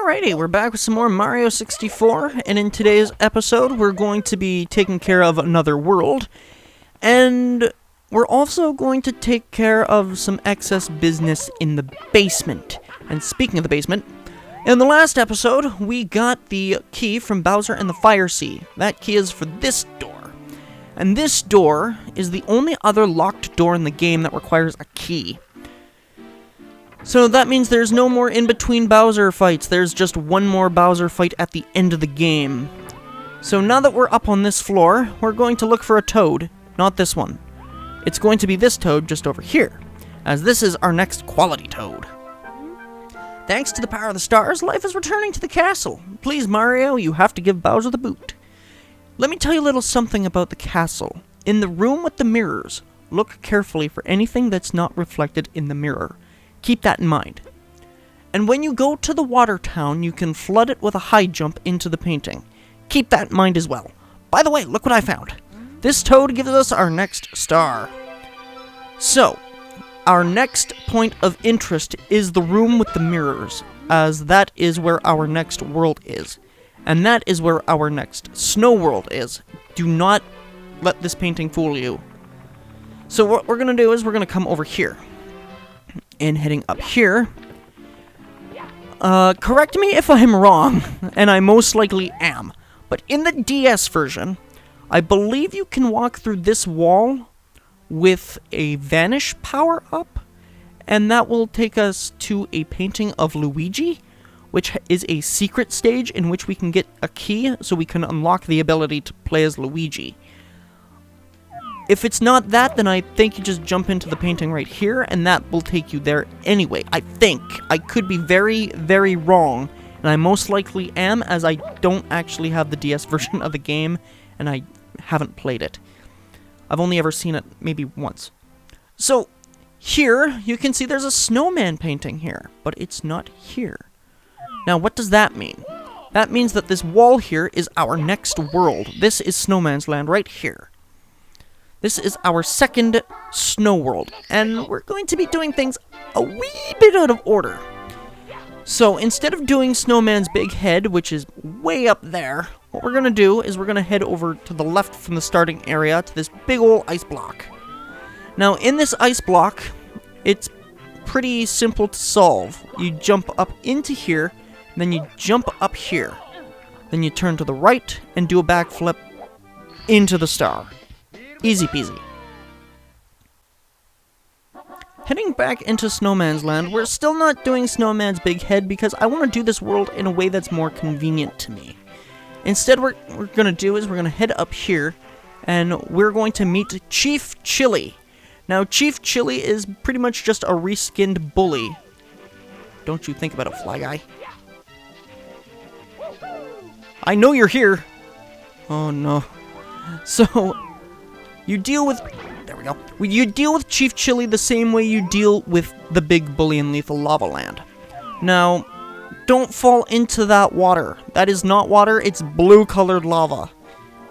Alrighty, we're back with some more Mario 64, and in today's episode, we're going to be taking care of another world, and we're also going to take care of some excess business in the basement. And speaking of the basement, in the last episode, we got the key from Bowser and the Fire Sea. That key is for this door. And this door is the only other locked door in the game that requires a key. So that means there's no more in-between Bowser fights. There's just one more Bowser fight at the end of the game. So now that we're up on this floor, we're going to look for a toad. Not this one. It's going to be this toad just over here, as this is our next quality toad. Thanks to the power of the stars, life is returning to the castle. Please, Mario, you have to give Bowser the boot. Let me tell you a little something about the castle. In the room with the mirrors, look carefully for anything that's not reflected in the mirror. Keep that in mind. And when you go to the water town, you can flood it with a high jump into the painting. Keep that in mind as well. By the way, look what I found. This toad gives us our next star. So, our next point of interest is the room with the mirrors, as that is where our next world is. And that is where our next snow world is. Do not let this painting fool you. So what we're going to do is we're going to come over here. And heading up here. Correct me if I'm wrong, and I most likely am. But in the DS version, I believe you can walk through this wall with a vanish power-up, and that will take us to a painting of Luigi, which is a secret stage in which we can get a key so we can unlock the ability to play as Luigi. If it's not that, then I think you just jump into the painting right here, and that will take you there anyway. I think. I could be very, very wrong, and I most likely am, as I don't actually have the DS version of the game, and I haven't played it. I've only ever seen it maybe once. So, here, you can see there's a snowman painting here, but it's not here. Now, what does that mean? That means that this wall here is our next world. This is Snowman's Land right here. This is our second snow world, and we're going to be doing things a wee bit out of order. So instead of doing Snowman's big head, which is way up there, what we're going to do is we're going to head over to the left from the starting area to this big old ice block. Now in this ice block, it's pretty simple to solve. You jump up into here, and then you jump up here. Then you turn to the right and do a backflip into the star. Easy peasy. Heading back into Snowman's Land, we're still not doing Snowman's big head because I want to do this world in a way that's more convenient to me. Instead, what we're going to do is we're going to head up here, and we're going to meet Chief Chili. Now, Chief Chili is pretty much just a reskinned bully. Don't you think about it, Fly Guy. I know you're here. Oh, no. So, you deal with... There we go. You deal with Chief Chili the same way you deal with the big bully in Lethal Lava Land. Now, don't fall into that water. That is not water, it's blue-colored lava.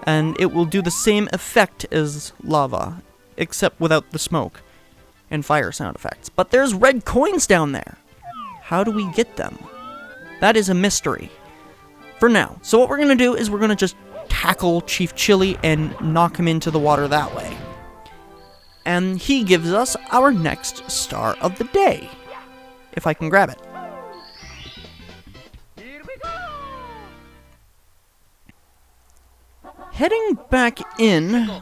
And it will do the same effect as lava, except without the smoke and fire sound effects. But there's red coins down there. How do we get them? That is a mystery. For now. So what we're going to do is we're going to just tackle Chief Chili and knock him into the water that way. And he gives us our next star of the day. If I can grab it. Heading back in,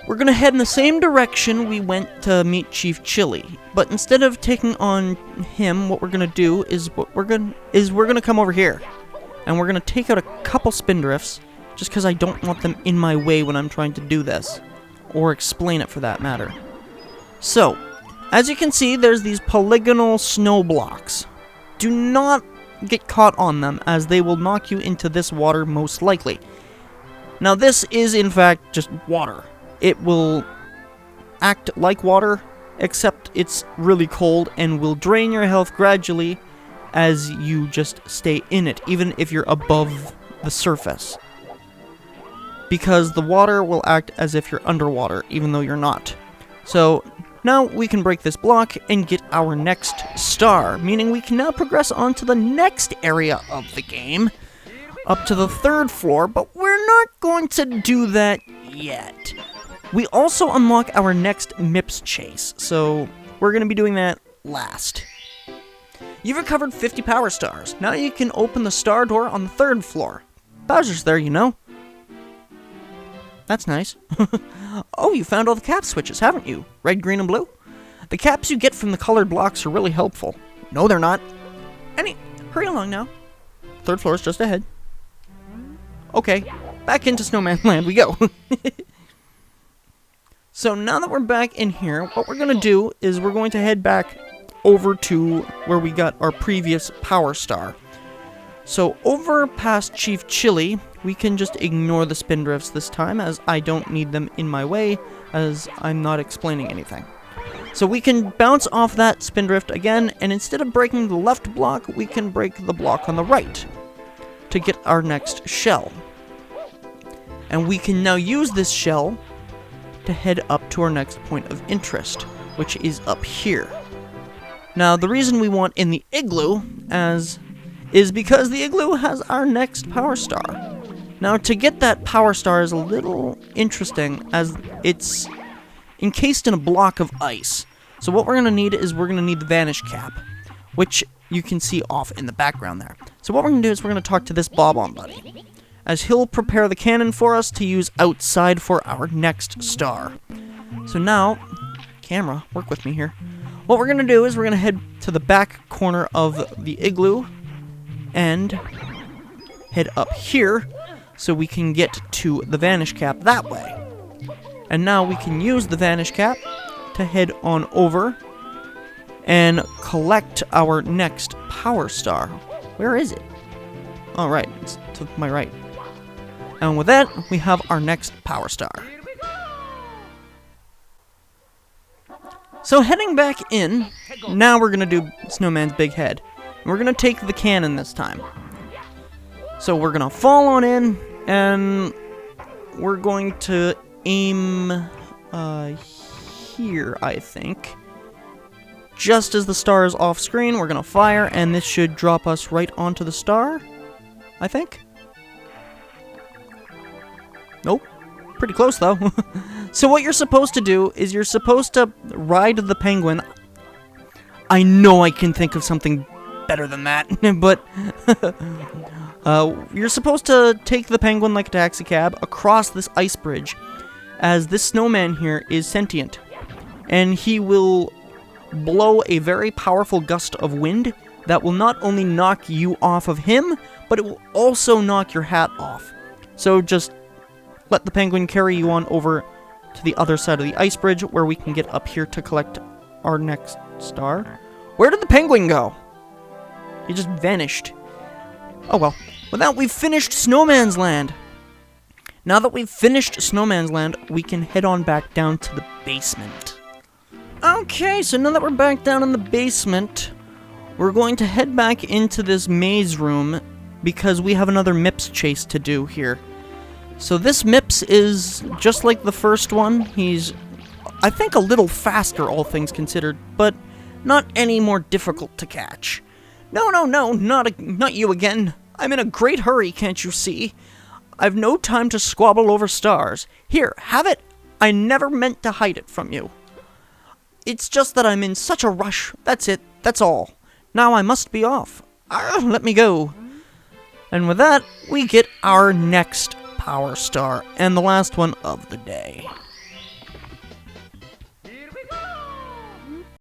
we're going to head in the same direction we went to meet Chief Chili. But instead of taking on him, what we're going to do is we're going to come over here. And we're going to take out a couple spindrifts, just because I don't want them in my way when I'm trying to do this. Or explain it for that matter. So, as you can see, there's these polygonal snow blocks. Do not get caught on them, as they will knock you into this water most likely. Now this is in fact just water. It will act like water, except it's really cold and will drain your health gradually as you just stay in it, even if you're above the surface. Because the water will act as if you're underwater, even though you're not. So, Now we can break this block and get our next star, meaning we can now progress on to the next area of the game, up to the 3rd floor, but we're not going to do that yet. We also unlock our next MIPS chase, so we're going to be doing that last. You've recovered 50 power stars. Now you can open the star door on the 3rd floor. Bowser's there, you know. That's nice. Oh, you found all the cap switches, haven't you? Red, green, and blue? The caps you get from the colored blocks are really helpful. No, they're not. Hurry along now. 3rd floor is just ahead. Okay, back into Snowman Land we go. So now that we're back in here, what we're going to do is we're going to head back over to where we got our previous power star. So over past Chief Chili, we can just ignore the spindrifts this time, as I don't need them in my way, as I'm not explaining anything. So we can bounce off that spindrift again, and instead of breaking the left block, we can break the block on the right to get our next shell. And we can now use this shell to head up to our next point of interest, which is up here. Now, the reason we want in the igloo is because the igloo has our next power star. Now, to get that power star is a little interesting, as it's encased in a block of ice. So what we're going to need is we're going to need the vanish cap, which you can see off in the background there. So what we're going to do is we're going to talk to this Bob-omb buddy, as he'll prepare the cannon for us to use outside for our next star. So now, camera, work with me here. What we're going to do is we're going to head to the back corner of the igloo and head up here so we can get to the vanish cap that way. And now we can use the vanish cap to head on over and collect our next power star. Where is it? Oh, right, it's to my right. And with that, we have our next power star. So heading back in, now we're going to do Snowman's big head. We're going to take the cannon this time. So we're going to fall on in, and we're going to aim here, I think. Just as the star is off screen, we're going to fire, and this should drop us right onto the star, I think. Nope. Pretty close, though. So what you're supposed to do is you're supposed to ride the penguin. I know I can think of something better than that, but you're supposed to take the penguin like a taxi cab across this ice bridge, as this snowman here is sentient, and he will blow a very powerful gust of wind that will not only knock you off of him, but it will also knock your hat off. So just let the penguin carry you on over to the other side of the ice bridge, where we can get up here to collect our next star. Where did the penguin go? He just vanished. Oh well. With that, we've finished Snowman's Land. Now that we've finished Snowman's Land, we can head on back down to the basement. Okay, so now that we're back down in the basement, we're going to head back into this maze room because we have another MIPS chase to do here. So this MIPS is just like the first one. He's, I think, a little faster, all things considered, but not any more difficult to catch. No, not you again. I'm in a great hurry, can't you see? I've no time to squabble over stars. Here, have it. I never meant to hide it from you. It's just that I'm in such a rush. That's it. That's all. Now I must be off. Let me go. And with that, we get our next power star, and the last one of the day.